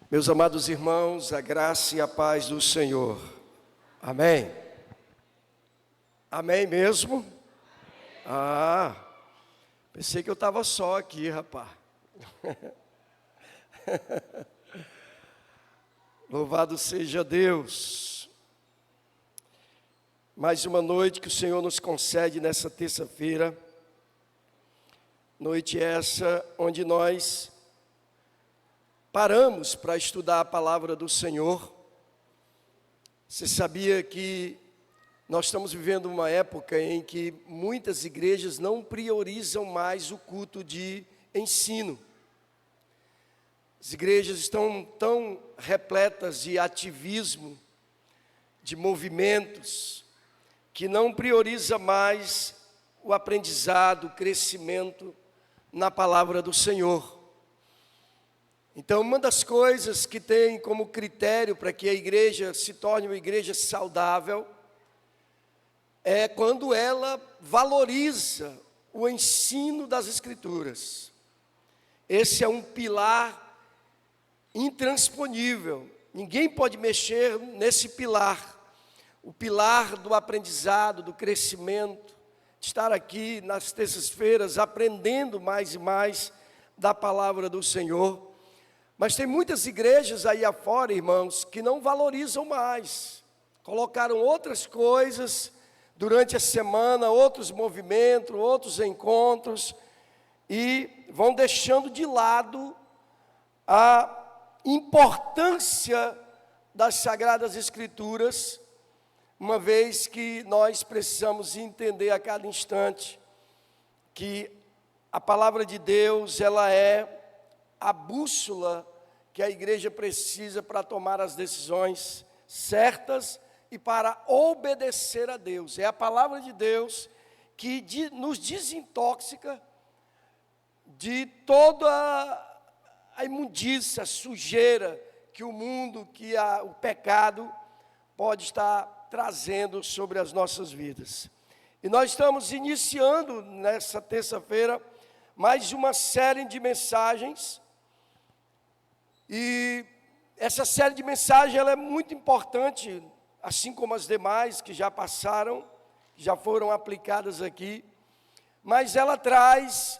Meus amados irmãos, a graça e a paz do Senhor. Amém? Amém mesmo? Pensei que eu estava só aqui, rapaz. Louvado seja Deus. Mais uma noite que o Senhor nos concede nessa terça-feira. Noite essa onde nós paramos para estudar a palavra do Senhor. Você sabia que nós estamos vivendo uma época em que muitas igrejas não priorizam mais o culto de ensino. As igrejas estão tão repletas de ativismo, de movimentos, que não prioriza mais o aprendizado, o crescimento na palavra do Senhor. Então, uma das coisas que tem como critério para que a igreja se torne uma igreja saudável é quando ela valoriza o ensino das Escrituras. Esse é um pilar intransponível. Ninguém pode mexer nesse pilar. O pilar do aprendizado, do crescimento, de estar aqui nas terças-feiras aprendendo mais e mais da palavra do Senhor. Mas tem muitas igrejas aí afora, irmãos, que não valorizam mais. Colocaram outras coisas durante a semana, outros movimentos, outros encontros, e vão deixando de lado a importância das Sagradas Escrituras, uma vez que nós precisamos entender a cada instante que a palavra de Deus, ela é a bússola que a igreja precisa para tomar as decisões certas e para obedecer a Deus. É a palavra de Deus que nos desintoxica de toda a imundícia, a sujeira que o mundo, o pecado pode estar trazendo sobre as nossas vidas. E nós estamos iniciando nessa terça-feira mais uma série de mensagens. E essa série de mensagens ela é muito importante, assim como as demais que já passaram, já foram aplicadas aqui, mas ela traz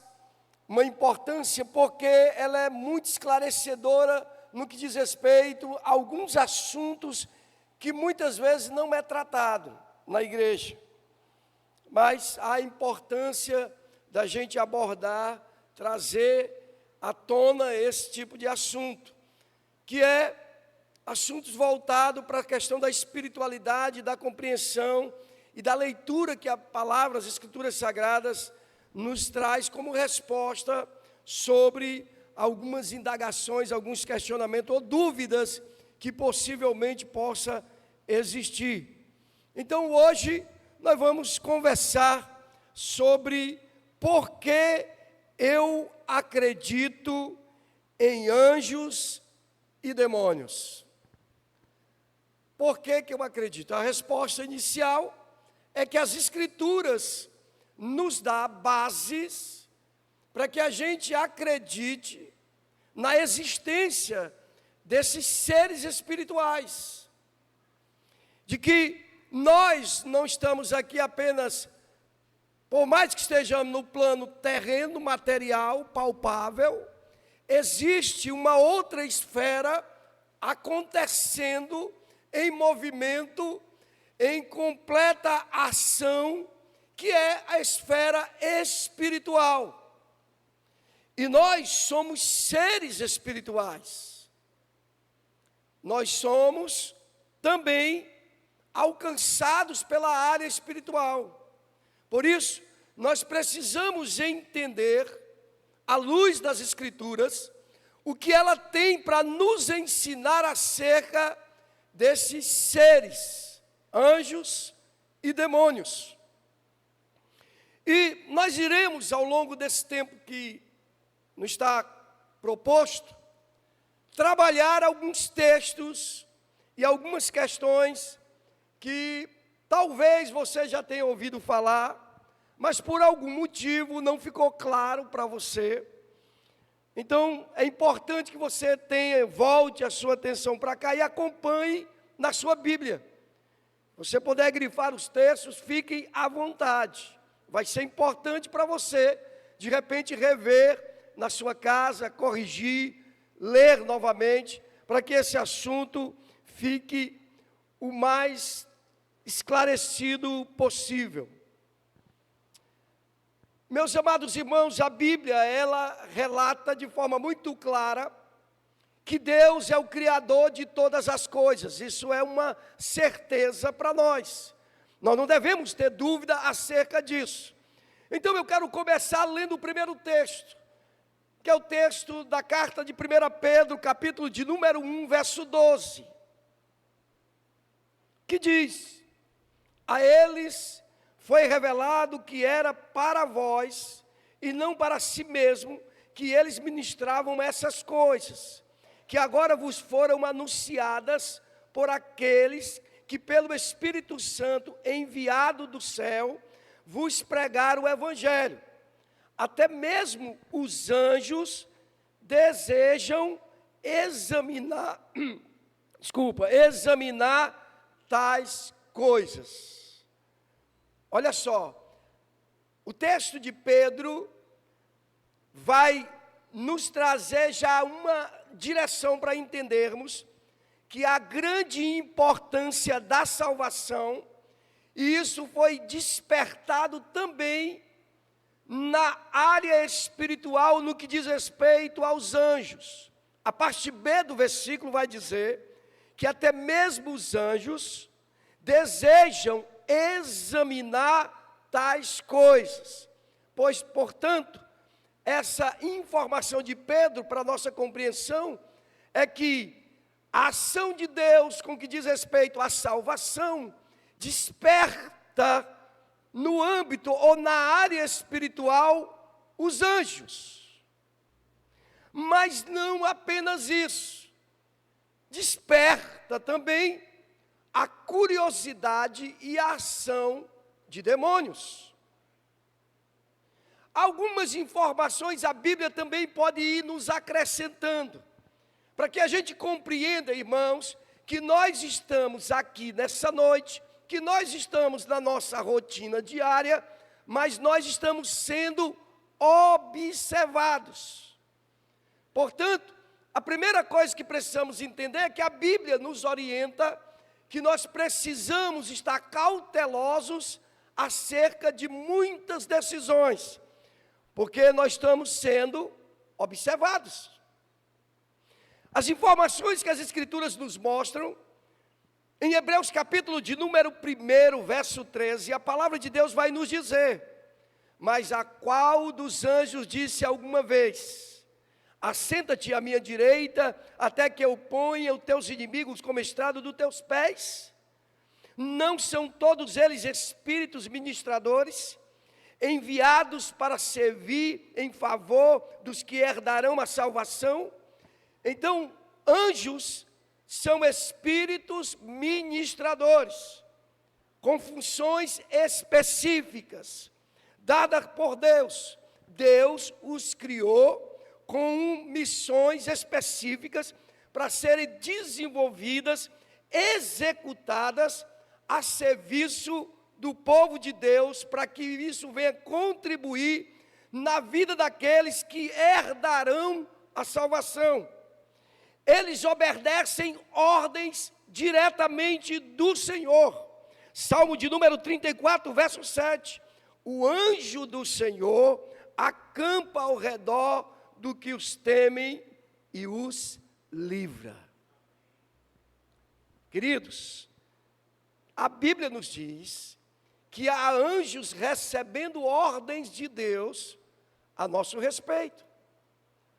uma importância porque ela é muito esclarecedora no que diz respeito a alguns assuntos que muitas vezes não é tratado na igreja. Mas a importância da gente abordar, trazer à tona esse tipo de assunto, que é assuntos voltados para a questão da espiritualidade, da compreensão e da leitura que a palavra, as Escrituras Sagradas, nos traz como resposta sobre algumas indagações, alguns questionamentos ou dúvidas que possivelmente possa existir. Então hoje nós vamos conversar sobre por que eu acredito em anjos e demônios. Por que eu acredito? A resposta inicial é que as Escrituras nos dão bases para que a gente acredite na existência desses seres espirituais. De que nós não estamos aqui apenas, por mais que estejamos no plano terreno, material, palpável, existe uma outra esfera acontecendo em movimento, em completa ação, que é a esfera espiritual. E nós somos seres espirituais. Nós somos também alcançados pela área espiritual. Por isso, nós precisamos entender, à luz das Escrituras, o que ela tem para nos ensinar acerca desses seres, anjos e demônios. E nós iremos, ao longo desse tempo que nos está proposto, trabalhar alguns textos e algumas questões que talvez você já tenha ouvido falar, mas por algum motivo não ficou claro para você. Então, é importante que você volte a sua atenção para cá e acompanhe na sua Bíblia. Você puder grifar os textos, fiquem à vontade. Vai ser importante para você, de repente, rever na sua casa, corrigir, ler novamente, para que esse assunto fique o mais esclarecido possível. Meus amados irmãos, a Bíblia, ela relata de forma muito clara que Deus é o Criador de todas as coisas. Isso é uma certeza para nós. Nós não devemos ter dúvida acerca disso. Então eu quero começar lendo o primeiro texto, que é o texto da carta de 1 Pedro, capítulo de número 1, verso 12, que diz: a eles foi revelado que era para vós, e não para si mesmo, que eles ministravam essas coisas, que agora vos foram anunciadas por aqueles que pelo Espírito Santo, enviado do céu, vos pregaram o Evangelho. Até mesmo os anjos desejam examinar tais coisas. Olha só, o texto de Pedro vai nos trazer já uma direção para entendermos que a grande importância da salvação, e isso foi despertado também na área espiritual, no que diz respeito aos anjos. A parte B do versículo vai dizer que até mesmo os anjos desejam examinar tais coisas. Pois, portanto, essa informação de Pedro para nossa compreensão é que a ação de Deus com que diz respeito à salvação desperta no âmbito ou na área espiritual os anjos. Mas não apenas isso, desperta também a curiosidade e a ação de demônios. Algumas informações a Bíblia também pode ir nos acrescentando, para que a gente compreenda, irmãos, que nós estamos aqui nessa noite, que nós estamos na nossa rotina diária, mas nós estamos sendo observados. Portanto, a primeira coisa que precisamos entender é que a Bíblia nos orienta que nós precisamos estar cautelosos acerca de muitas decisões, porque nós estamos sendo observados. As informações que as Escrituras nos mostram, em Hebreus capítulo de número 1, verso 13, a palavra de Deus vai nos dizer: mas a qual dos anjos disse alguma vez: assenta-te à minha direita, até que eu ponha os teus inimigos como estrado dos teus pés? Não são todos eles espíritos ministradores, enviados para servir em favor dos que herdarão a salvação? Então, anjos são espíritos ministradores, com funções específicas, dadas por Deus. Deus os criou com missões específicas para serem desenvolvidas, executadas a serviço do povo de Deus, para que isso venha contribuir na vida daqueles que herdarão a salvação. Eles obedecem ordens diretamente do Senhor. Salmo de número 34, verso 7. O anjo do Senhor acampa ao redor do que os temem e os livra. Queridos, a Bíblia nos diz que há anjos recebendo ordens de Deus a nosso respeito,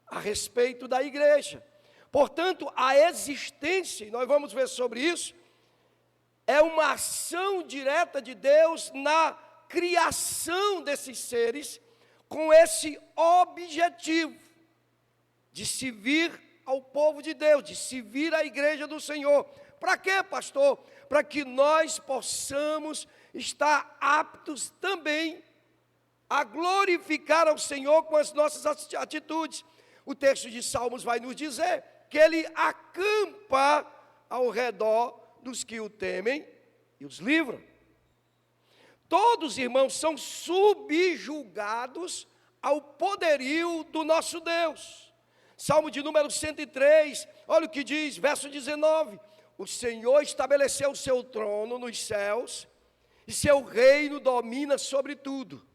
a respeito da igreja. Portanto, a existência, e nós vamos ver sobre isso, é uma ação direta de Deus na criação desses seres, com esse objetivo de servir ao povo de Deus, de servir à igreja do Senhor. Para quê, pastor? Para que nós possamos estar aptos também a glorificar ao Senhor com as nossas atitudes. o texto de Salmos vai nos dizer que ele acampa ao redor dos que o temem e os livra. Todos, irmãos, são subjugados ao poderio do nosso Deus. Salmo de número 103, olha o que diz, verso 19. O Senhor estabeleceu o seu trono nos céus, e seu reino domina sobre tudo.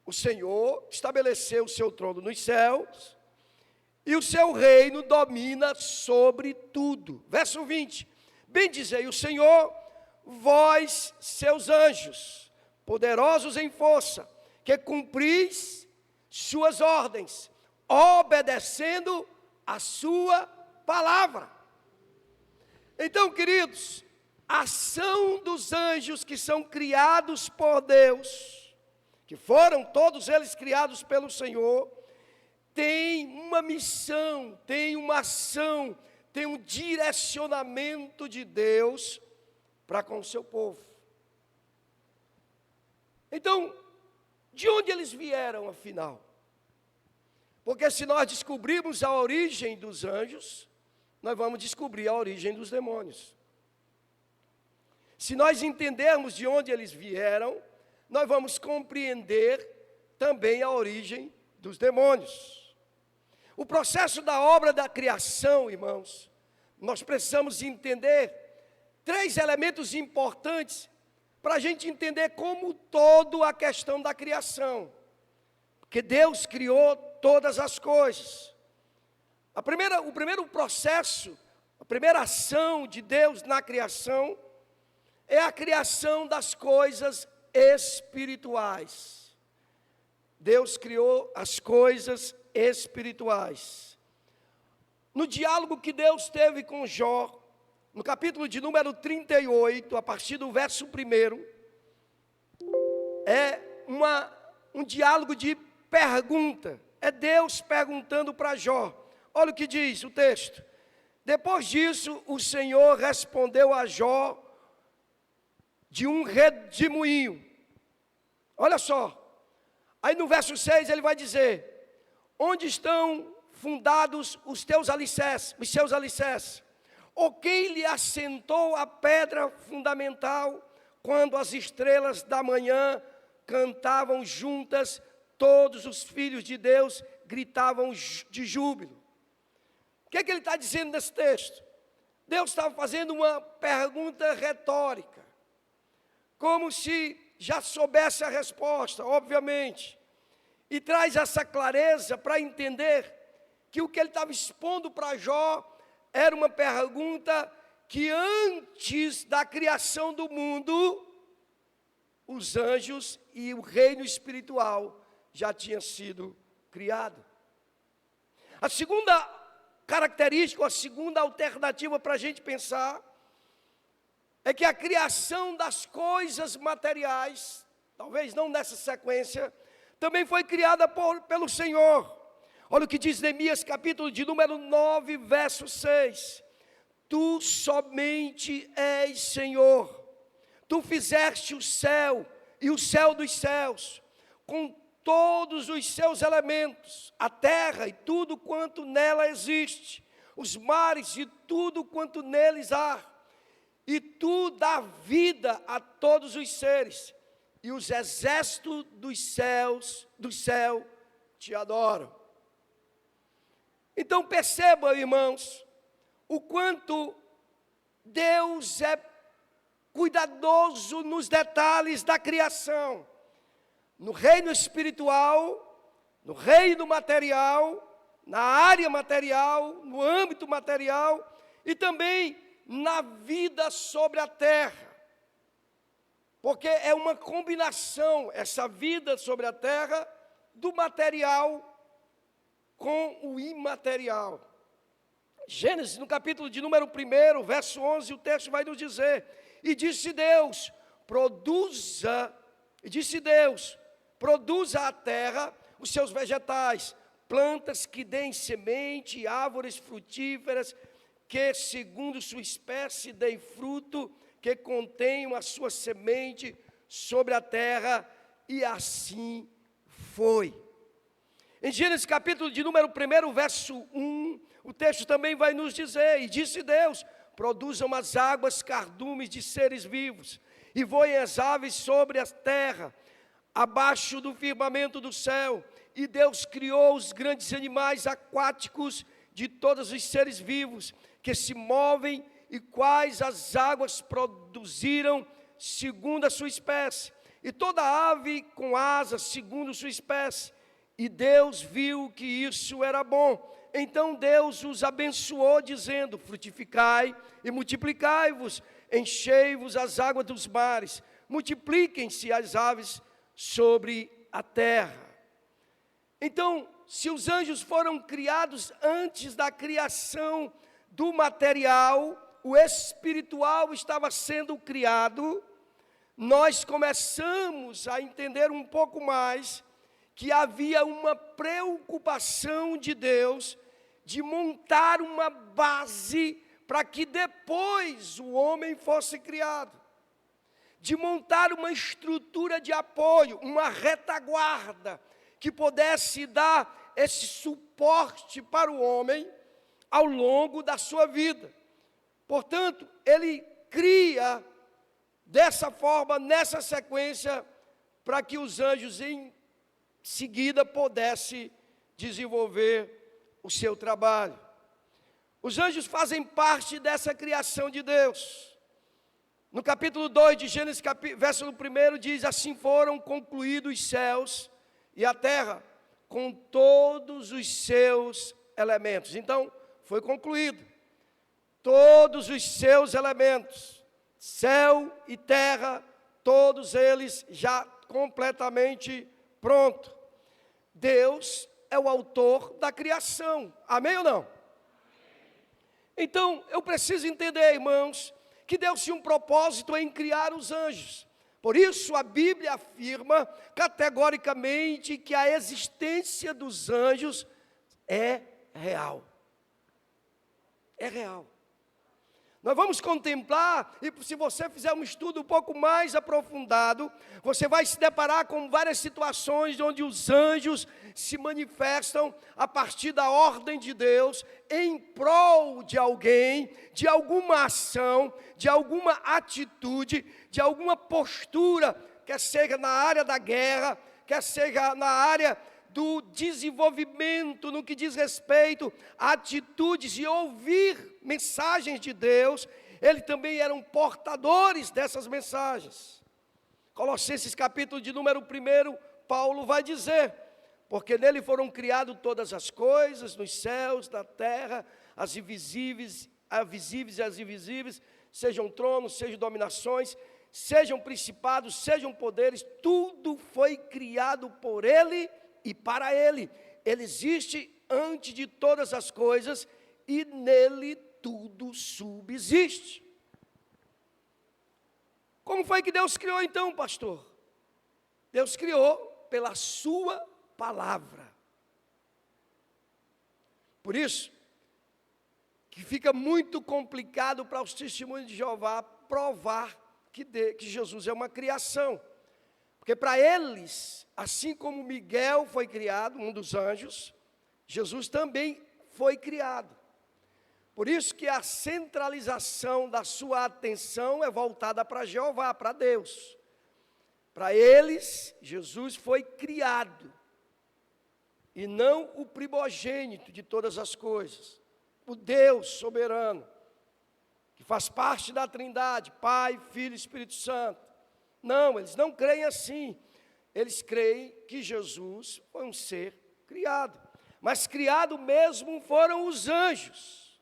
O Senhor estabeleceu o seu trono nos céus, e o seu reino domina sobre tudo. Verso 20. Bendizei o Senhor, vós, seus anjos, poderosos em força, que cumpris suas ordens, obedecendo a sua palavra. Então, queridos, a ação dos anjos que são criados por Deus, que foram todos eles criados pelo Senhor, tem uma missão, tem uma ação, tem um direcionamento de Deus para com o seu povo. Então, de onde eles vieram, afinal? Porque se nós descobrirmos a origem dos anjos, nós vamos descobrir a origem dos demônios. Se nós entendermos de onde eles vieram, nós vamos compreender também a origem dos demônios. O processo da obra da criação, irmãos, nós precisamos entender 3 elementos importantes para a gente entender como todo a questão da criação. Porque Deus criou todas as coisas. O primeiro processo, a primeira ação de Deus na criação é a criação das coisas espirituais. Deus criou as coisas espirituais. No diálogo que Deus teve com Jó, no capítulo de número 38, a partir do verso 1, é um diálogo de pergunta. É Deus perguntando para Jó. Olha o que diz o texto. Depois disso, o Senhor respondeu a Jó de um redemoinho. Olha só. Aí no verso 6 ele vai dizer: onde estão fundados os teus alicerces, os seus alicerces? Ou quem lhe assentou a pedra fundamental, quando as estrelas da manhã cantavam juntas, todos os filhos de Deus gritavam de júbilo? O que é que ele está dizendo nesse texto? Deus estava fazendo uma pergunta retórica, como se já soubesse a resposta, obviamente, e traz essa clareza para entender que o que ele estava expondo para Jó era uma pergunta que antes da criação do mundo, os anjos e o reino espiritual já tinham sido criado. A segunda característica, a segunda alternativa para a gente pensar, é que a criação das coisas materiais, talvez não nessa sequência, também foi criada pelo Senhor. Olha o que diz Neemias, capítulo de número 9, verso 6. Tu somente és Senhor. Tu fizeste o céu e o céu dos céus, com todos os seus elementos, a terra e tudo quanto nela existe, os mares e tudo quanto neles há. E tu dá vida a todos os seres, e os exércitos do céu te adoram. Então percebam, irmãos, o quanto Deus é cuidadoso nos detalhes da criação. No reino espiritual, no reino material, na área material, no âmbito material e também na vida sobre a terra. Porque é uma combinação, essa vida sobre a terra, do material com o imaterial. Gênesis, no capítulo de número 1, verso 11, o texto vai nos dizer: e disse Deus, produza a terra os seus vegetais, plantas que deem semente, árvores frutíferas, que segundo sua espécie deem fruto, que contenham a sua semente sobre a terra, e assim foi. Em Gênesis capítulo de número 1, verso 1, o texto também vai nos dizer: e disse Deus, produzam as águas cardumes de seres vivos, e voem as aves sobre a terra, abaixo do firmamento do céu. E Deus criou os grandes animais aquáticos de todos os seres vivos que se movem, e quais as águas produziram segundo a sua espécie, e toda ave com asas segundo sua espécie. E Deus viu que isso era bom. Então Deus os abençoou, dizendo: frutificai e multiplicai-vos, enchei-vos as águas dos mares, multipliquem-se as aves sobre a terra. Então, se os anjos foram criados antes da criação do material, o espiritual estava sendo criado, nós começamos a entender um pouco mais que havia uma preocupação de Deus de montar uma base para que depois o homem fosse criado, de montar uma estrutura de apoio, uma retaguarda, que pudesse dar esse suporte para o homem ao longo da sua vida. Portanto, ele cria dessa forma, nessa sequência, para que os anjos em seguida pudessem desenvolver o seu trabalho. Os anjos fazem parte dessa criação de Deus. No capítulo 2 de Gênesis, verso 1, diz: assim foram concluídos os céus e a terra, com todos os seus elementos. Então, foi concluído. Todos os seus elementos, céu e terra, todos eles já completamente prontos. Deus é o autor da criação. Amém ou não? Então, eu preciso entender, irmãos, que Deus tinha um propósito em criar os anjos. Por isso, a Bíblia afirma categoricamente que a existência dos anjos é real. É real. Nós vamos contemplar, e se você fizer um estudo um pouco mais aprofundado, você vai se deparar com várias situações onde os anjos se manifestam a partir da ordem de Deus, em prol de alguém, de alguma ação, de alguma atitude, de alguma postura, quer seja na área da guerra, quer seja na área do desenvolvimento, no que diz respeito a atitudes e ouvir mensagens de Deus. Eles também eram portadores dessas mensagens. Colossenses capítulo de número 1, Paulo vai dizer: porque nele foram criadas todas as coisas, nos céus, na terra, as visíveis e as invisíveis, sejam tronos, sejam dominações, sejam principados, sejam poderes, tudo foi criado por ele e para ele. Ele existe antes de todas as coisas e nele tudo subsiste. Como foi que Deus criou então, pastor? Deus criou pela sua palavra. Por isso, que fica muito complicado para os testemunhos de Jeová provar que Jesus é uma criação. Porque para eles, assim como Miguel foi criado, um dos anjos, Jesus também foi criado. Por isso que a centralização da sua atenção é voltada para Jeová, para Deus. Para eles, Jesus foi criado, e não o primogênito de todas as coisas, o Deus soberano, que faz parte da Trindade, Pai, Filho e Espírito Santo. Não, eles não creem assim. Eles creem que Jesus foi um ser criado. Mas criado mesmo foram os anjos.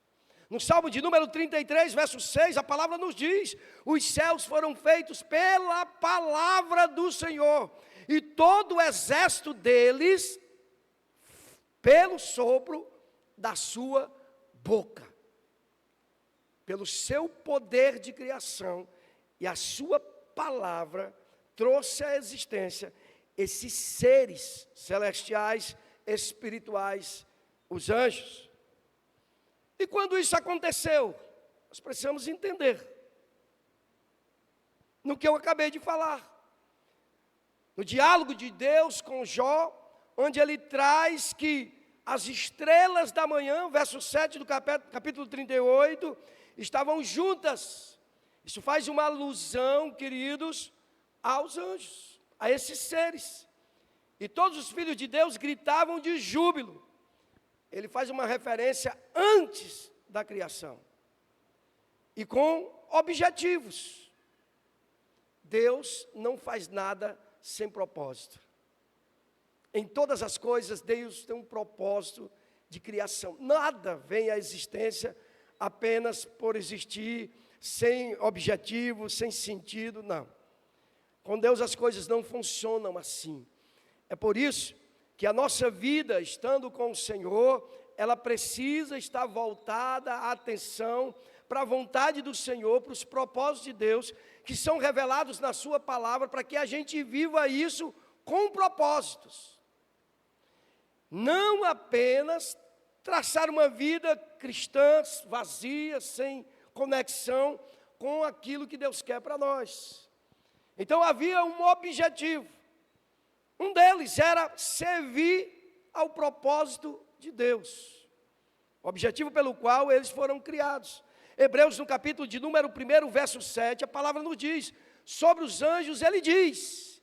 No Salmo de número 33, verso 6, a palavra nos diz: os céus foram feitos pela palavra do Senhor, e todo o exército deles pelo sopro da sua boca. Pelo seu poder de criação e a sua palavra trouxe à existência esses seres celestiais, espirituais, os anjos. E quando isso aconteceu, nós precisamos entender no que eu acabei de falar. No diálogo de Deus com Jó, onde ele traz que as estrelas da manhã, verso 7 do capítulo 38, estavam juntas. Isso faz uma alusão, queridos, aos anjos, a esses seres. E todos os filhos de Deus gritavam de júbilo. Ele faz uma referência antes da criação. E com objetivos. Deus não faz nada sem propósito. Em todas as coisas, Deus tem um propósito de criação. Nada vem à existência apenas por existir, sem objetivo, sem sentido, não. Com Deus as coisas não funcionam assim. É por isso que a nossa vida, estando com o Senhor, ela precisa estar voltada a atenção para a vontade do Senhor, para os propósitos de Deus, que são revelados na sua palavra, para que a gente viva isso com propósitos. Não apenas traçar uma vida cristã vazia, sem conexão com aquilo que Deus quer para nós. Então havia um objetivo. Um deles era servir ao propósito de Deus. O objetivo pelo qual eles foram criados. Hebreus, no capítulo de número 1, verso 7, a palavra nos diz, sobre os anjos ele diz,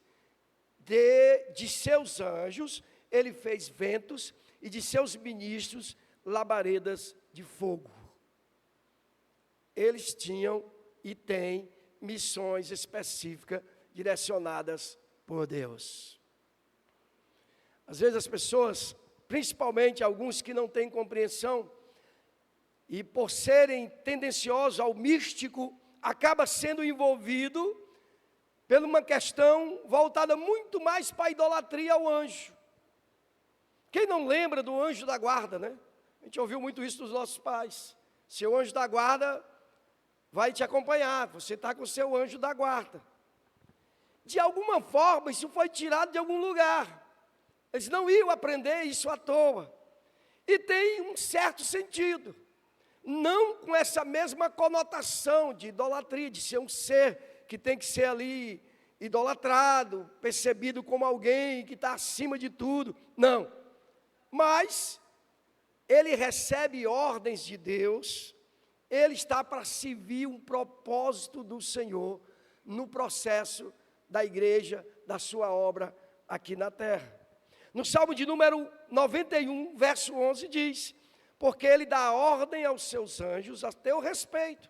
de seus anjos ele fez ventos, e de seus ministros labaredas de fogo. Eles tinham e têm missões específicas direcionadas por Deus. Às vezes as pessoas, principalmente alguns que não têm compreensão, e por serem tendenciosos ao místico, acaba sendo envolvido por uma questão voltada muito mais para a idolatria ao anjo. Quem não lembra do anjo da guarda, né? A gente ouviu muito isso dos nossos pais. Seu anjo da guarda vai te acompanhar, você está com o seu anjo da guarda. De alguma forma, isso foi tirado de algum lugar. Eles não iam aprender isso à toa. E tem um certo sentido. Não com essa mesma conotação de idolatria, de ser um ser que tem que ser ali idolatrado, percebido como alguém que está acima de tudo. Não. Mas ele recebe ordens de Deus, ele está para servir um propósito do Senhor no processo da igreja, da sua obra aqui na terra. No Salmo de número 91, verso 11 diz, porque ele dá ordem aos seus anjos a teu respeito,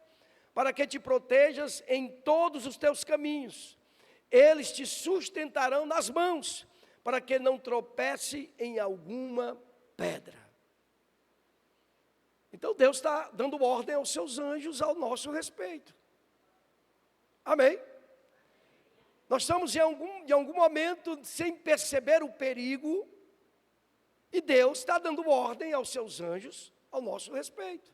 para que te protejas em todos os teus caminhos. Eles te sustentarão nas mãos, para que não tropece em alguma pedra. Então Deus está dando ordem aos seus anjos ao nosso respeito. Amém? Nós estamos em algum momento sem perceber o perigo, e Deus está dando ordem aos seus anjos ao nosso respeito.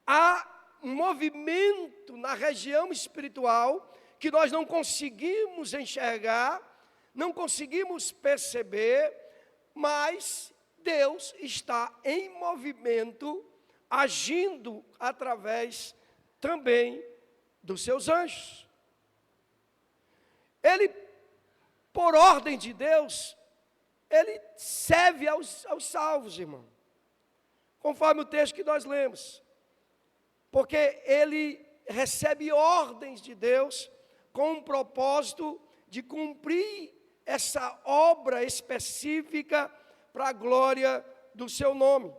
Há um movimento na região espiritual que nós não conseguimos enxergar, não conseguimos perceber, mas Deus está em movimento, agindo através também dos seus anjos. Ele, por ordem de Deus, ele serve aos salvos, irmão. Conforme o texto que nós lemos. Porque ele recebe ordens de Deus com um propósito de cumprir essa obra específica para a glória do seu nome.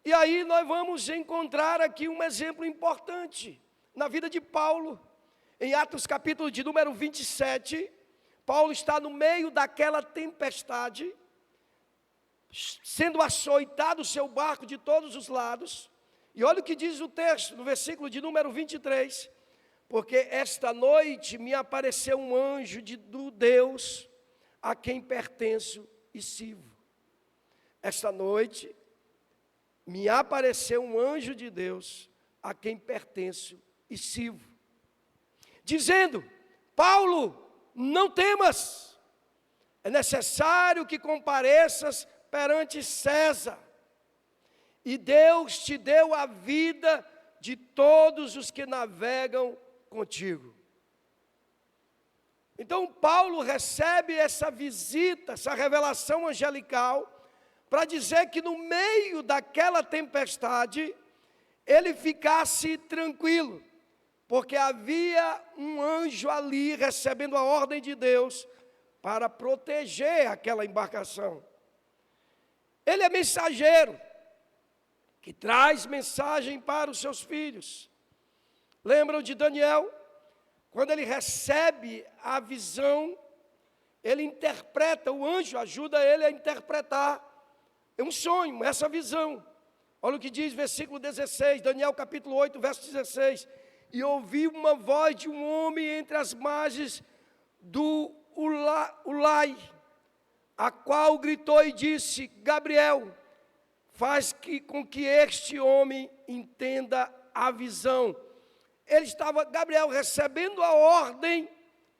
E aí nós vamos encontrar aqui um exemplo importante na vida de Paulo. Em Atos capítulo de número 27, Paulo está no meio daquela tempestade, sendo açoitado o seu barco de todos os lados. E olha o que diz o texto, no versículo de número 23. Porque esta noite me apareceu um anjo do Deus a quem pertenço e sirvo. Esta noite me apareceu um anjo de Deus a quem pertenço e sirvo. Dizendo, Paulo, não temas, é necessário que compareças perante César. E Deus te deu a vida de todos os que navegam contigo. Então Paulo recebe essa visita, essa revelação angelical, para dizer que no meio daquela tempestade, ele ficasse tranquilo, porque havia um anjo ali recebendo a ordem de Deus para proteger aquela embarcação. Ele é mensageiro, que traz mensagem para os seus filhos. Lembram de Daniel? Quando ele recebe a visão, ele interpreta, o anjo ajuda ele a interpretar um sonho, essa visão. Olha o que diz, versículo 16, Daniel capítulo 8, verso 16. E ouvi uma voz de um homem entre as margens do Ulai, a qual gritou e disse: Gabriel, faz com que este homem entenda a visão. Ele estava, Gabriel, recebendo a ordem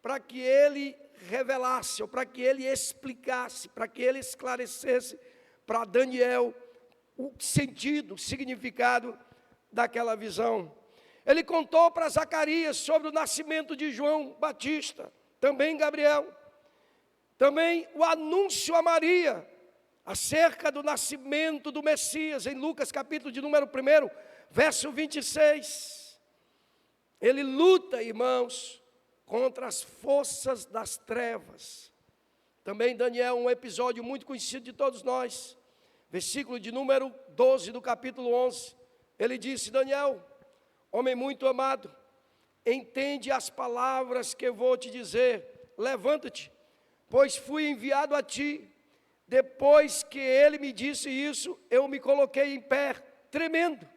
para que ele revelasse, ou para que ele explicasse, para que ele esclarecesse para Daniel o sentido, o significado daquela visão. Ele contou para Zacarias sobre o nascimento de João Batista, também Gabriel. Também o anúncio a Maria, acerca do nascimento do Messias, em Lucas capítulo de número 1, verso 26. Ele luta, irmãos, contra as forças das trevas. Também Daniel, um episódio muito conhecido de todos nós. Versículo de número 12 do capítulo 11. Ele disse: Daniel, homem muito amado, entende as palavras que eu vou te dizer. Levanta-te, pois fui enviado a ti. Depois que ele me disse isso, eu me coloquei em pé, tremendo.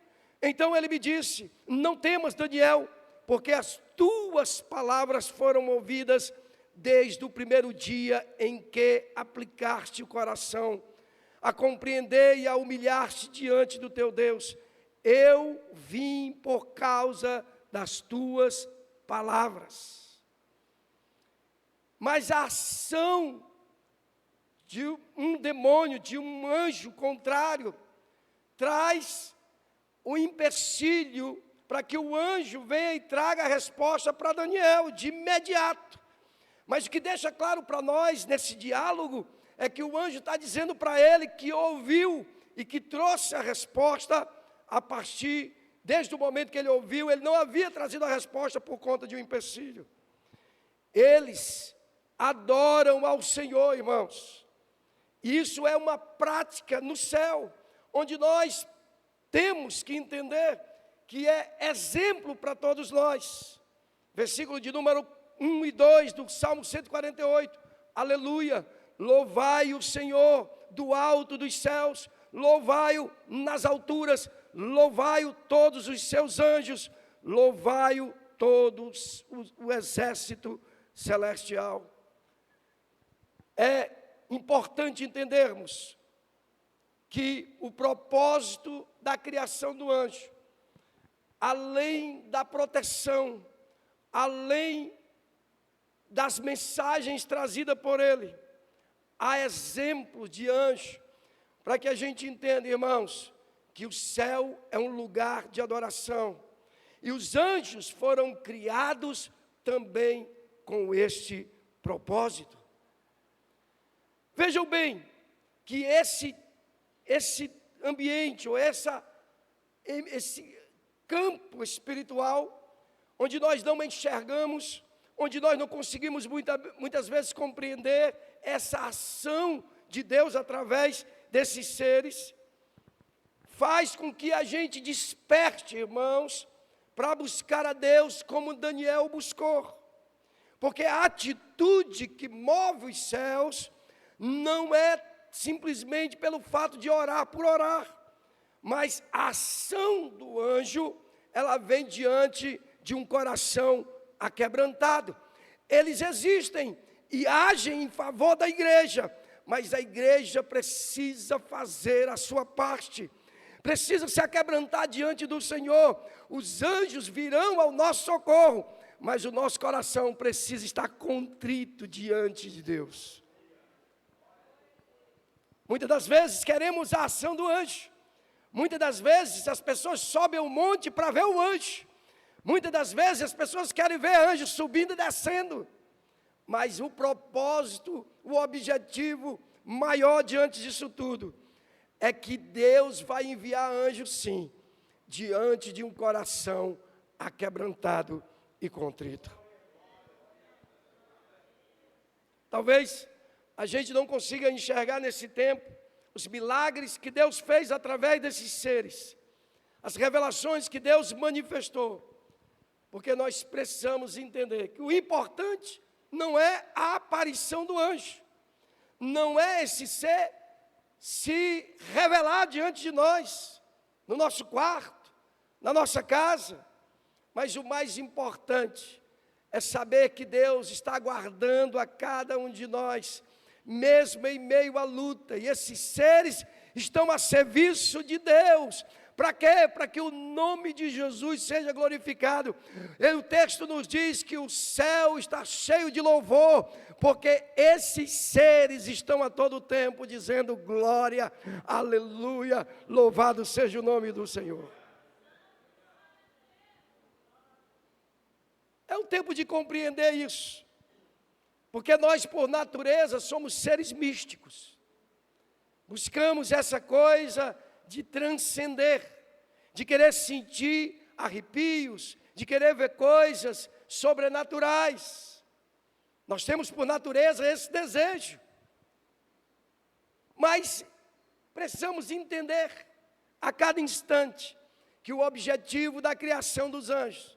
Então ele me disse: não temas, Daniel, porque as tuas palavras foram ouvidas desde o primeiro dia em que aplicaste o coração a compreender e a humilhar-te diante do teu Deus. Eu vim por causa das tuas palavras. Mas a ação de um demônio, de um anjo contrário, traz um empecilho para que o anjo venha e traga a resposta para Daniel de imediato. Mas o que deixa claro para nós nesse diálogo é que o anjo está dizendo para ele que ouviu e que trouxe a resposta a partir, desde o momento que ele ouviu, ele não havia trazido a resposta por conta de um empecilho. Eles adoram ao Senhor, irmãos. Isso é uma prática no céu, onde nós temos que entender que é exemplo para todos nós. Versículo de número 1 e 2 do Salmo 148. Aleluia, louvai o Senhor do alto dos céus, louvai-o nas alturas, louvai-o todos os seus anjos, louvai-o todos o exército celestial. É importante entendermos que o propósito da criação do anjo, além da proteção, além das mensagens trazidas por ele, há exemplo de anjo, para que a gente entenda, irmãos, que o céu é um lugar de adoração, e os anjos foram criados também com este propósito. Vejam bem, que esse ambiente, ou esse campo espiritual, onde nós não enxergamos, onde nós não conseguimos muitas vezes compreender essa ação de Deus através desses seres, faz com que a gente desperte, irmãos, para buscar a Deus como Daniel buscou. Porque a atitude que move os céus não é simplesmente pelo fato de orar por orar, mas a ação do anjo, ela vem diante de um coração aquebrantado. Eles existem e agem em favor da igreja, mas a igreja precisa fazer a sua parte, precisa se aquebrantar diante do Senhor. Os anjos virão ao nosso socorro, mas o nosso coração precisa estar contrito diante de Deus. Muitas das vezes queremos a ação do anjo. Muitas das vezes as pessoas sobem ao monte para ver o anjo. Muitas das vezes as pessoas querem ver anjos subindo e descendo. Mas o propósito, o objetivo maior diante disso tudo, é que Deus vai enviar anjos sim, diante de um coração aquebrantado e contrito. Talvez a gente não consiga enxergar nesse tempo os milagres que Deus fez através desses seres, as revelações que Deus manifestou, porque nós precisamos entender que o importante não é a aparição do anjo, não é esse ser se revelar diante de nós, no nosso quarto, na nossa casa, mas o mais importante é saber que Deus está guardando a cada um de nós, mesmo em meio à luta, e esses seres estão a serviço de Deus. Para quê? Para que o nome de Jesus seja glorificado. E o texto nos diz que o céu está cheio de louvor, porque esses seres estão a todo tempo dizendo glória, aleluia, louvado seja o nome do Senhor. É um tempo de compreender isso, porque nós por natureza somos seres místicos, buscamos essa coisa de transcender, de querer sentir arrepios, de querer ver coisas sobrenaturais. Nós temos por natureza esse desejo, mas precisamos entender a cada instante que o objetivo da criação dos anjos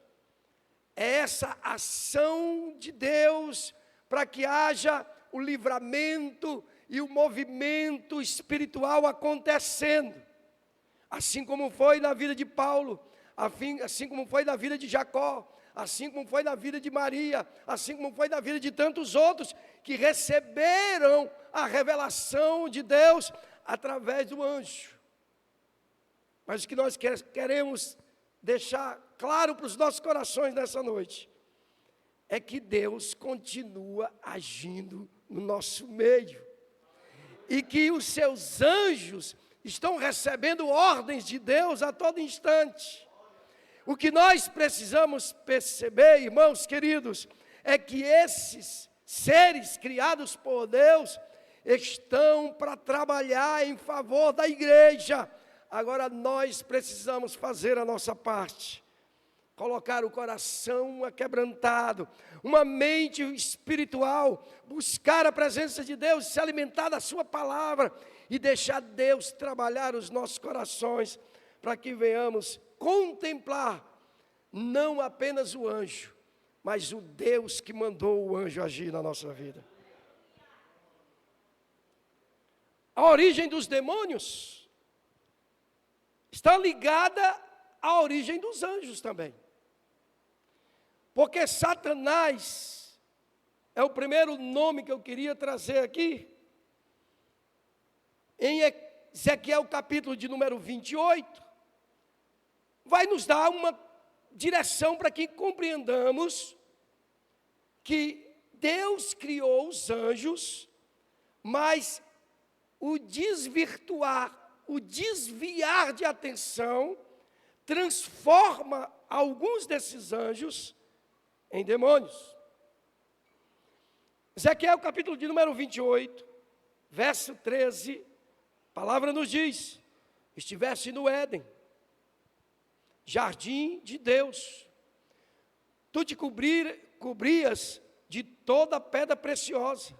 é essa ação de Deus para que haja o livramento e o movimento espiritual acontecendo. Assim como foi na vida de Paulo, assim como foi na vida de Jacó, assim como foi na vida de Maria, assim como foi na vida de tantos outros que receberam a revelação de Deus através do anjo. Mas o que nós queremos deixar claro para os nossos corações nessa noite é que Deus continua agindo no nosso meio e que os seus anjos estão recebendo ordens de Deus a todo instante. O que nós precisamos perceber, irmãos queridos, é que esses seres criados por Deus estão para trabalhar em favor da igreja. Agora nós precisamos fazer a nossa parte, colocar o coração aquebrantado, uma mente espiritual, buscar a presença de Deus, se alimentar da sua palavra e deixar Deus trabalhar os nossos corações, para que venhamos contemplar não apenas o anjo, mas o Deus que mandou o anjo agir na nossa vida. A origem dos demônios está ligada à origem dos anjos também. Porque Satanás é o primeiro nome que eu queria trazer aqui. Em Ezequiel capítulo de número 28, vai nos dar uma direção para que compreendamos que Deus criou os anjos, mas o desviar de atenção transforma alguns desses anjos em demônios. Ezequiel capítulo de número 28, verso 13, a palavra nos diz: estivesse no Éden, jardim de Deus, tu te cobrias de toda pedra preciosa,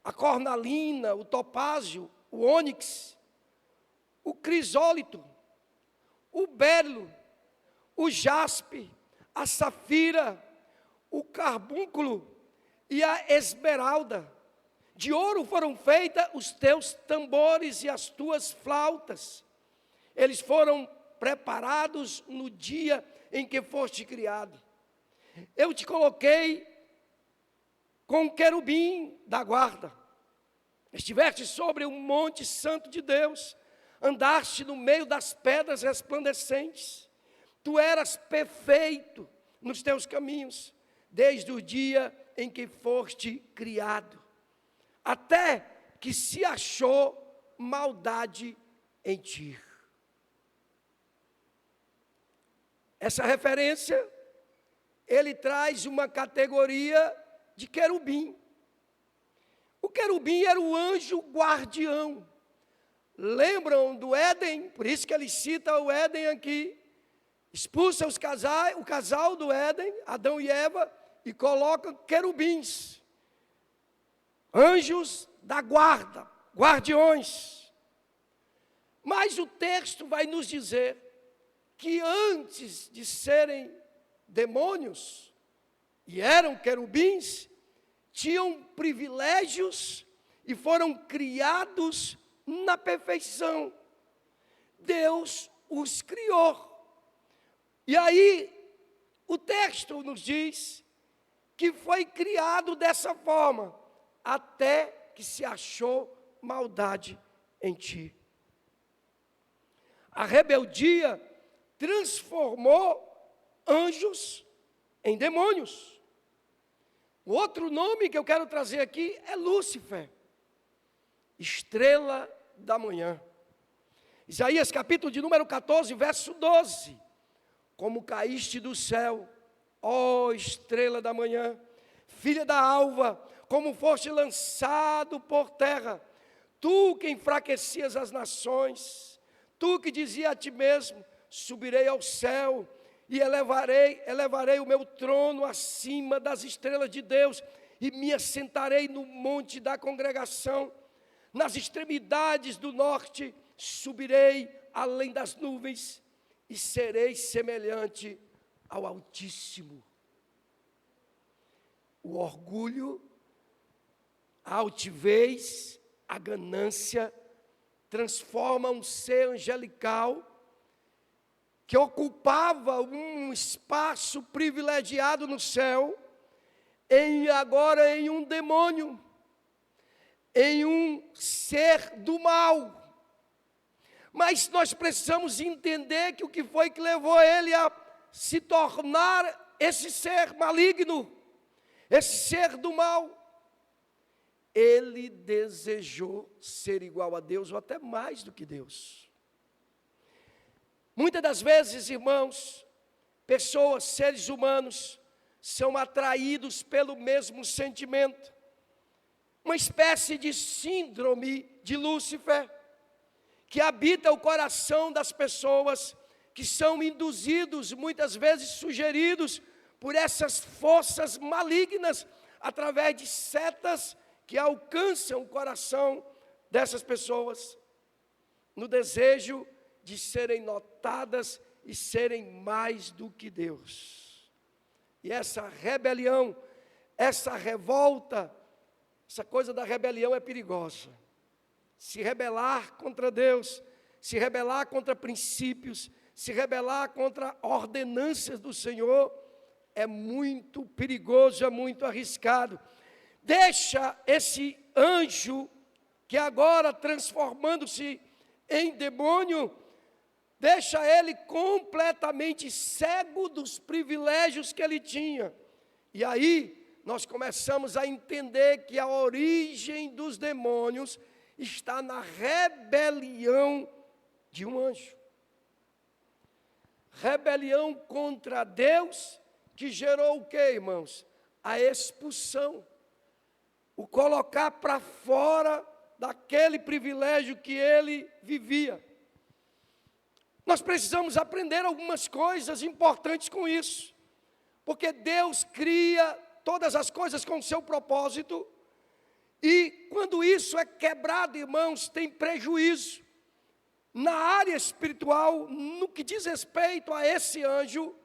a cornalina, o topázio, o ônix, o crisólito, o berilo, o jaspe, a safira, o carbúnculo e a esmeralda. De ouro foram feitas os teus tambores e as tuas flautas. Eles foram preparados no dia em que foste criado. Eu te coloquei com o querubim da guarda. Estiveste sobre um monte santo de Deus. Andaste no meio das pedras resplandecentes. Tu eras perfeito nos teus caminhos, desde o dia em que foste criado, até que se achou maldade em ti. Essa referência, ele traz uma categoria de querubim. O querubim era o anjo guardião. Lembram do Éden? Por isso que ele cita o Éden aqui. Expulsa o casal do Éden, Adão e Eva, e coloca querubins, anjos da guarda, guardiões. Mas o texto vai nos dizer que antes de serem demônios, e eram querubins, tinham privilégios e foram criados na perfeição. Deus os criou. E aí, o texto nos diz que foi criado dessa forma, até que se achou maldade em ti. A rebeldia transformou anjos em demônios. O outro nome que eu quero trazer aqui é Lúcifer, estrela da manhã. Isaías capítulo de número 14, verso 12. Como caíste do céu, ó estrela da manhã, filha da alva, como foste lançado por terra, tu que enfraquecias as nações, tu que dizia a ti mesmo, subirei ao céu e elevarei o meu trono acima das estrelas de Deus, e me assentarei no monte da congregação, nas extremidades do norte, subirei além das nuvens, e serei semelhante ao Altíssimo. O orgulho, a altivez, a ganância, transforma um ser angelical, que ocupava um espaço privilegiado no céu, agora em um demônio, em um ser do mal. Mas nós precisamos entender que o que foi que levou ele a se tornar esse ser maligno, esse ser do mal. Ele desejou ser igual a Deus, ou até mais do que Deus. Muitas das vezes, irmãos, pessoas, seres humanos, são atraídos pelo mesmo sentimento. Uma espécie de síndrome de Lúcifer, que habita o coração das pessoas, que são induzidos, muitas vezes sugeridos, por essas forças malignas, através de setas que alcançam o coração dessas pessoas, no desejo de serem notadas e serem mais do que Deus. E essa rebelião, essa revolta, essa coisa da rebelião é perigosa. Se rebelar contra Deus, se rebelar contra princípios, se rebelar contra ordenanças do Senhor, é muito perigoso, é muito arriscado. Deixa esse anjo, que agora transformando-se em demônio, deixa ele completamente cego dos privilégios que ele tinha. E aí, nós começamos a entender que a origem dos demônios está na rebelião de um anjo. Rebelião contra Deus, que gerou o quê, irmãos? A expulsão. O colocar para fora daquele privilégio que ele vivia. Nós precisamos aprender algumas coisas importantes com isso. Porque Deus cria todas as coisas com o seu propósito. E quando isso é quebrado, irmãos, tem prejuízo. Na área espiritual, no que diz respeito a esse anjo,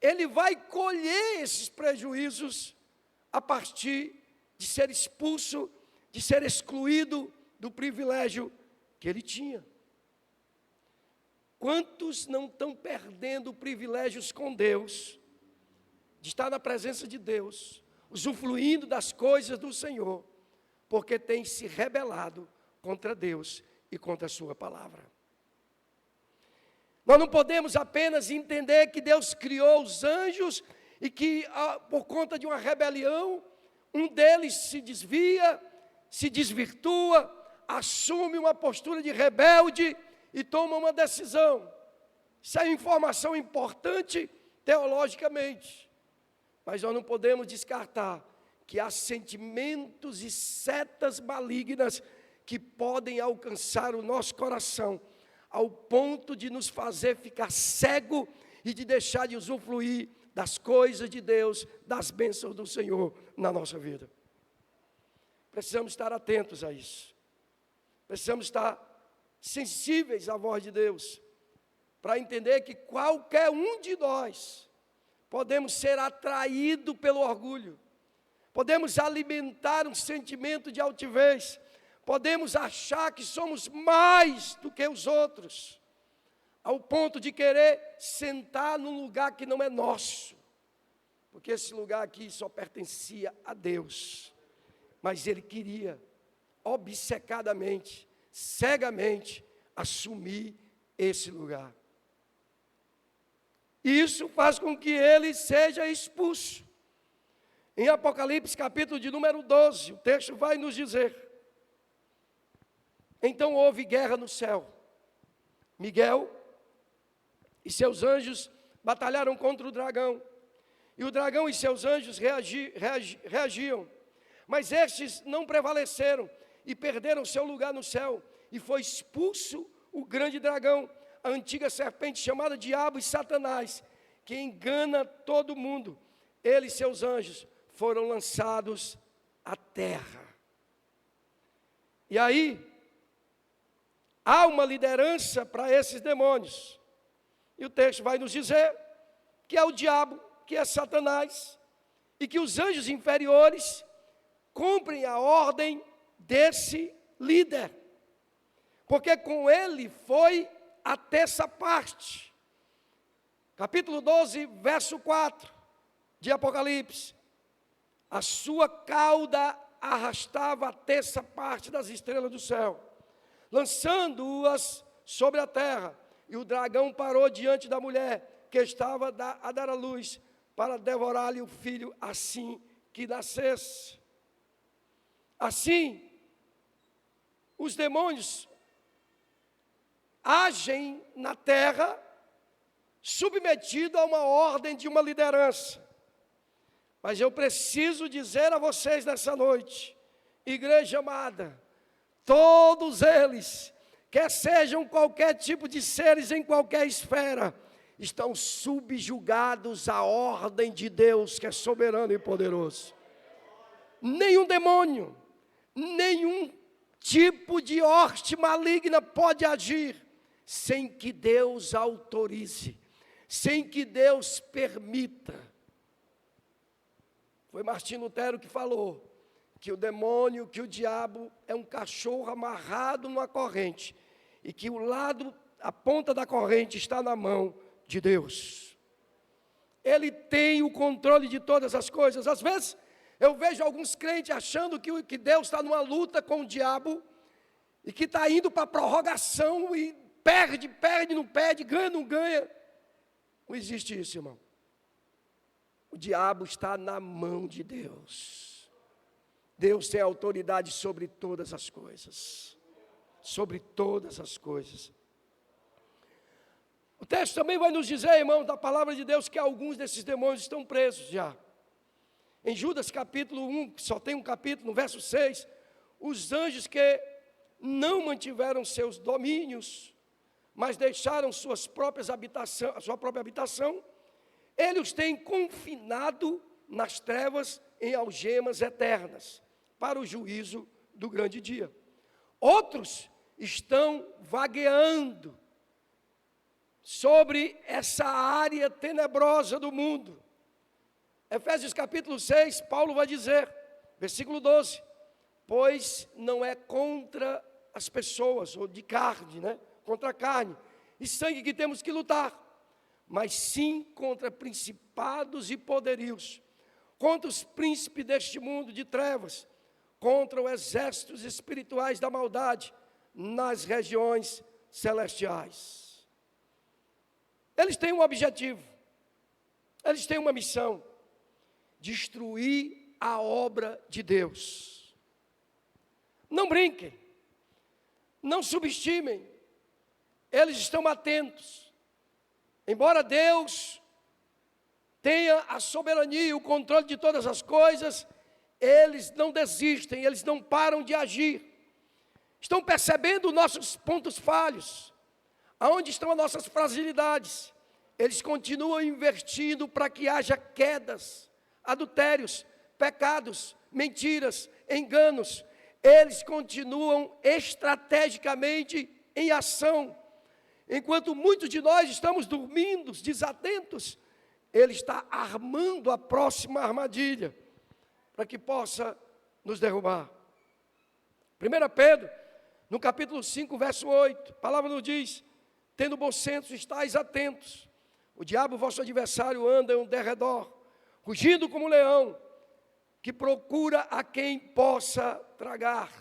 ele vai colher esses prejuízos a partir de ser expulso, de ser excluído do privilégio que ele tinha. Quantos não estão perdendo privilégios com Deus, de estar na presença de Deus, usufruindo das coisas do Senhor, porque tem se rebelado contra Deus e contra a sua palavra. Nós não podemos apenas entender que Deus criou os anjos e que por conta de uma rebelião, um deles se desvia, se desvirtua, assume uma postura de rebelde e toma uma decisão. Isso é informação importante teologicamente, mas nós não podemos descartar que há sentimentos e setas malignas que podem alcançar o nosso coração, ao ponto de nos fazer ficar cego e de deixar de usufruir das coisas de Deus, das bênçãos do Senhor na nossa vida. Precisamos estar atentos a isso. Precisamos estar sensíveis à voz de Deus, para entender que qualquer um de nós podemos ser atraído pelo orgulho, podemos alimentar um sentimento de altivez, podemos achar que somos mais do que os outros, ao ponto de querer sentar num lugar que não é nosso, porque esse lugar aqui só pertencia a Deus, mas Ele queria, obcecadamente, cegamente, assumir esse lugar. E isso faz com que Ele seja expulso. Em Apocalipse, capítulo de número 12, o texto vai nos dizer: então houve guerra no céu. Miguel e seus anjos batalharam contra o dragão. E o dragão e seus anjos reagiam. Mas estes não prevaleceram e perderam seu lugar no céu. E foi expulso o grande dragão, a antiga serpente chamada Diabo e Satanás, que engana todo mundo. Ele e seus anjos foram lançados à terra. E aí, há uma liderança para esses demônios. E o texto vai nos dizer que é o diabo, que é Satanás, e que os anjos inferiores cumprem a ordem desse líder. Porque com ele foi a terça parte. Capítulo 12, verso 4 de Apocalipse. A sua cauda arrastava a terça parte das estrelas do céu, lançando-as sobre a terra. E o dragão parou diante da mulher que estava a dar à luz, para devorar-lhe o filho assim que nascesse. Assim, os demônios agem na terra, submetido a uma ordem de uma liderança. Mas eu preciso dizer a vocês nessa noite, igreja amada, todos eles, quer sejam qualquer tipo de seres em qualquer esfera, estão subjugados à ordem de Deus, que é soberano e poderoso. Nenhum demônio, nenhum tipo de hoste maligna pode agir sem que Deus autorize, sem que Deus permita. Foi Martinho Lutero que falou que o demônio, que o diabo é um cachorro amarrado numa corrente e que a ponta da corrente está na mão de Deus. Ele tem o controle de todas as coisas. Às vezes eu vejo alguns crentes achando que Deus está numa luta com o diabo e que está indo para a prorrogação e perde, não perde, ganha, não ganha. Não existe isso, irmão. O diabo está na mão de Deus. Deus tem autoridade sobre todas as coisas. Sobre todas as coisas. O texto também vai nos dizer, irmão, da palavra de Deus, que alguns desses demônios estão presos já. Em Judas capítulo 1, que só tem um capítulo, no verso 6, os anjos que não mantiveram seus domínios, mas deixaram sua própria habitação, ele os tem confinado nas trevas em algemas eternas, para o juízo do grande dia. Outros estão vagueando sobre essa área tenebrosa do mundo. Efésios capítulo 6, Paulo vai dizer, versículo 12, pois não é contra as pessoas, ou de carne, contra a carne e sangue que temos que lutar, mas sim contra principados e poderios, contra os príncipes deste mundo de trevas, contra os exércitos espirituais da maldade nas regiões celestiais. Eles têm um objetivo, eles têm uma missão: destruir a obra de Deus. Não brinquem, não subestimem, eles estão atentos. Embora Deus tenha a soberania e o controle de todas as coisas, eles não desistem, eles não param de agir. Estão percebendo nossos pontos falhos, aonde estão as nossas fragilidades. Eles continuam investindo para que haja quedas, adultérios, pecados, mentiras, enganos. Eles continuam estrategicamente em ação. Enquanto muitos de nós estamos dormindo, desatentos, ele está armando a próxima armadilha para que possa nos derrubar. 1 Pedro, no capítulo 5, verso 8, a palavra nos diz: tendo bom senso, estais atentos. O diabo, vosso adversário, anda em derredor, rugindo como um leão, que procura a quem possa tragar.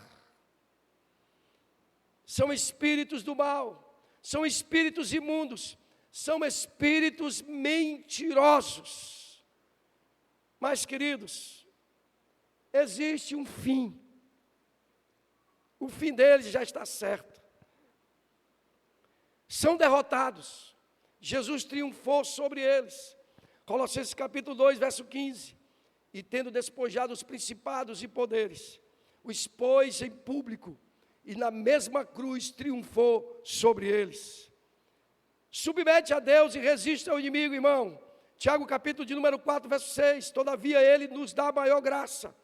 São espíritos do mal, são espíritos imundos, são espíritos mentirosos. Mas, queridos, existe um fim. O fim deles já está certo. São derrotados. Jesus triunfou sobre eles. Colossenses capítulo 2, verso 15. E tendo despojado os principados e poderes, o expôs em público, e na mesma cruz triunfou sobre eles. Submete a Deus e resiste ao inimigo, irmão. Tiago capítulo de número 4, verso 6. Todavia ele nos dá maior graça.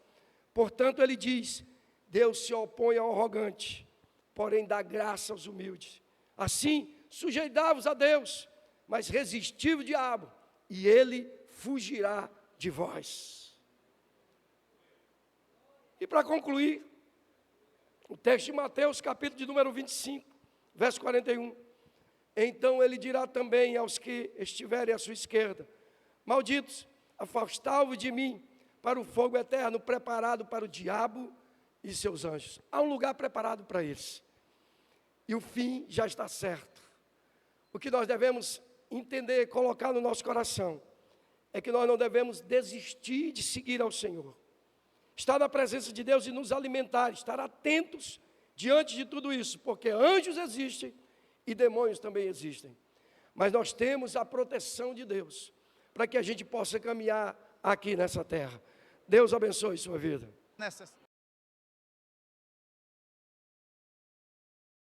Portanto ele diz: Deus se opõe ao arrogante, porém dá graça aos humildes. Assim, sujeitai-vos a Deus, mas resisti o diabo, e ele fugirá de vós. E para concluir, o texto de Mateus, capítulo de número 25, verso 41. Então ele dirá também aos que estiverem à sua esquerda: malditos, afastai-vos de mim para o fogo eterno, preparado para o diabo e seus anjos. Há um lugar preparado para eles. E o fim já está certo. O que nós devemos entender, colocar no nosso coração, é que nós não devemos desistir de seguir ao Senhor. Estar na presença de Deus e nos alimentar, estar atentos diante de tudo isso, porque anjos existem e demônios também existem. Mas nós temos a proteção de Deus, para que a gente possa caminhar aqui nessa terra. Deus abençoe sua vida.